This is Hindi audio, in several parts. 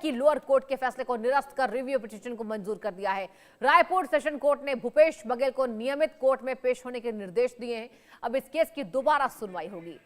की लोअर कोर्ट के फैसले को निरस्त कर रिव्यू पिटीशन को मंजूर कर दिया है। रायपुर सेशन कोर्ट ने भूपेश बघेल को नियमित कोर्ट में पेश होने के निर्देश दिए हैं। अब इस केस की दोबारा सुनवाई होगी।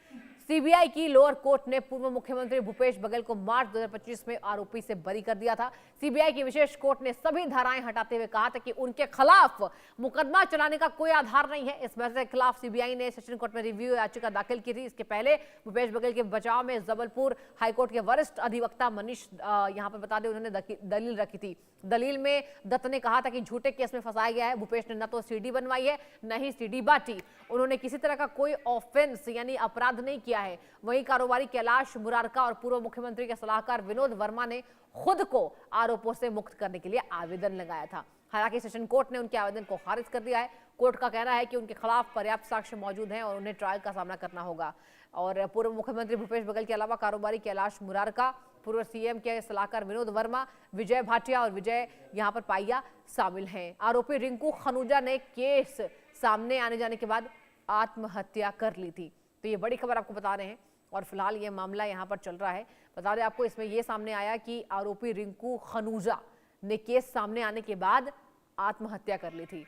सीबीआई की लोअर कोर्ट ने पूर्व मुख्यमंत्री भूपेश बघेल को मार्च 2025 में आरोपी से बरी कर दिया था। सीबीआई की विशेष कोर्ट ने सभी धाराएं हटाते हुए कहा था कि उनके खिलाफ मुकदमा चलाने का कोई आधार नहीं है। इस फैसले के खिलाफ सीबीआई ने सेशन कोर्ट में रिव्यू याचिका दाखिल की थी। इसके पहले भूपेश बघेल के बचाव में जबलपुर हाईकोर्ट के वरिष्ठ अधिवक्ता मनीष यहां पर बता दें उन्होंने दलील रखी थी। दलील में दत्त ने कहा था कि झूठे केस में फंसाया गया है। भूपेश ने न तो सीडी बनवाई है न ही सीडी बांटी। उन्होंने किसी तरह का कोई ऑफेंस यानी अपराध नहीं किया है। वहीं कारोबारी कैलाश मुरारका और पूर्व मुख्यमंत्री के सलाहकार विनोद वर्मा ने खुद को आरोपों से मुक्त करने के लिए आवेदन लगाया था। हालांकि सेशन कोर्ट ने उनके आवेदन को खारिज कर दिया है। कोर्ट का कहना है कि उनके खिलाफ पर्याप्त साक्ष्य मौजूद हैं और उन्हें ट्रायल का सामना करना होगा। और पूर्व मुख्यमंत्री भूपेश बघेल के अलावा कारोबारी कैलाश मुरारका, पूर्व सीएम के सलाहकार विनोद वर्मा, विजय भाटिया और विजय यहां पर पाइया शामिल हैं। आरोपी रिंकू खनूजा ने केस सामने आने जाने के बाद आत्महत्या कर ली थी। तो ये बड़ी खबर आपको बता रहे हैं और फिलहाल ये मामला यहाँ पर चल रहा है। बता दें आपको, इसमें ये सामने आया कि आरोपी रिंकू खनूजा ने केस सामने आने के बाद आत्महत्या कर ली थी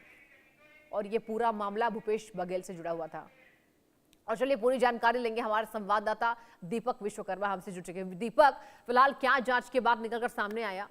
और ये पूरा मामला भूपेश बघेल से जुड़ा हुआ था। और चलिए पूरी जानकारी लेंगे, हमारे संवाददाता दीपक विश्वकर्मा हमसे जुड़ चुके हैं। दीपक, फिलहाल क्या जांच के बाद निकलकर सामने आया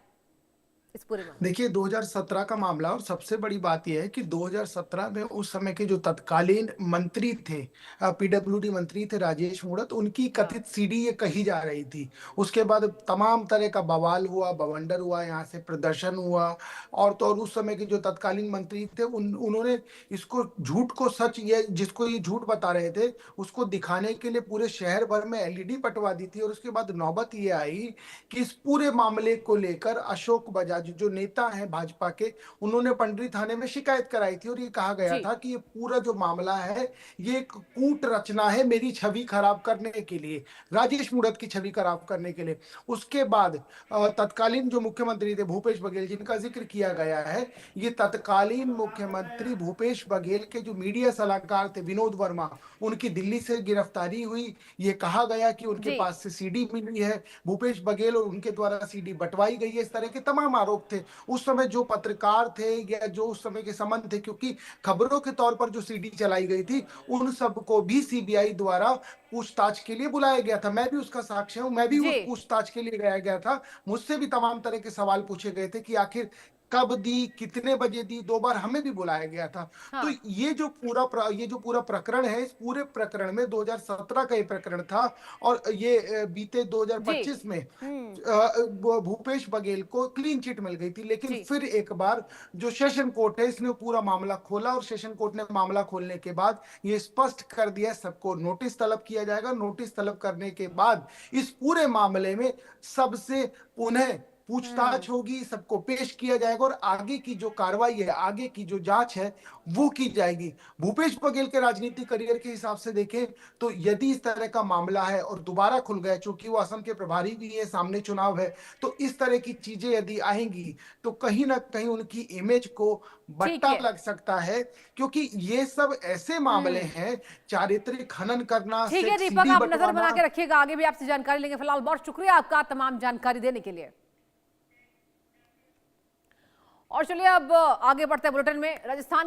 इस पूरे मामले? देखिए 2017 का मामला, और सबसे बड़ी बात यह है कि 2017 में उस समय के जो तत्कालीन मंत्री थे, पीडब्ल्यूडी मंत्री थे राजेश मूणत, उनकी कथित सीडी ये कही जा रही थी। उसके बाद तमाम तरह का बवाल हुआ, बवंडर हुआ, यहाँ से प्रदर्शन हुआ। और तो और उस समय के जो तत्कालीन मंत्री थे उन्होंने इसको झूठ को सच, ये जिसको ये झूठ बता रहे थे उसको दिखाने के लिए पूरे शहर भर में एलईडी पटवा दी थी। और उसके बाद नौबत ये आई कि इस पूरे मामले को लेकर अशोक बजाज जो नेता हैं भाजपा के, उन्होंने पंडरी थाने में शिकायत कराई थी। और ये कहा गया था कि ये पूरा जो मामला है ये एक कूट रचना है मेरी छवि खराब करने के लिए, राजेश मूणत की छवि खराब करने के लिए। उसके बाद तत्कालीन जो मुख्यमंत्री थे भूपेश बघेल, जिनका जिक्र किया गया है, ये तत्कालीन मुख्यमंत्री भूपेश बघेल के जो मीडिया सलाहकार थे विनोद वर्मा, उनकी दिल्ली से गिरफ्तारी हुई। ये कहा गया कि उनके पास से सीडी मिली है, भूपेश बघेल और उनके द्वारा सीडी बंटवाई गई है। इस तरह के तमाम आरोप थे। उस समय जो पत्रकार थे या जो उस समय के संबंध थे, क्योंकि खबरों के तौर पर जो सीडी चलाई गई थी, उन सबको भी सीबीआई द्वारा पूछताछ के लिए बुलाया गया था। मैं भी उसका साक्ष्य हूं, मैं भी उस पूछताछ के लिए गया था। मुझसे भी तमाम तरह के सवाल पूछे गए थे कि आखिर कब दी, कितने बजे दी। 2 बार हमें भी बुलाया गया था। हाँ। तो ये जो पूरा प्रकरण है, इस पूरे प्रकरण में 2017 का ये प्रकरण था और ये बीते 2025 में भूपेश बघेल को क्लीन चिट मिल गई थी। लेकिन फिर एक बार जो सेशन कोर्ट है, इसने पूरा मामला खोला और सेशन कोर्ट ने मामला खोलने के बाद ये स्पष्ट कर दिया सबको नोटिस तलब किया जाएगा। नोटिस तलब करने के बाद इस पूरे मामले में सबसे पुनः पूछताछ होगी, सबको पेश किया जाएगा और आगे की जो कार्रवाई है, आगे की जो जांच है वो की जाएगी। भूपेश बघेल के राजनीतिक करियर के हिसाब से देखें तो यदि इस तरह का मामला है और दोबारा खुल गया, चूंकि वो असम के प्रभारी भी है, सामने चुनाव है, तो इस तरह की चीजें यदि आएंगी तो कहीं ना कहीं उनकी इमेज को बट्टा लग सकता है। क्योंकि ये सब ऐसे मामले हैं, चारित्रिक हनन करना। ठीक है दीपक, आप नजर बना के रखिएगा, आगे भी आपसे जानकारी लेंगे। फिलहाल बहुत शुक्रिया आपका तमाम जानकारी देने के लिए। और चलिए अब आगे बढ़ते हैं बुलेटिन में। राजस्थान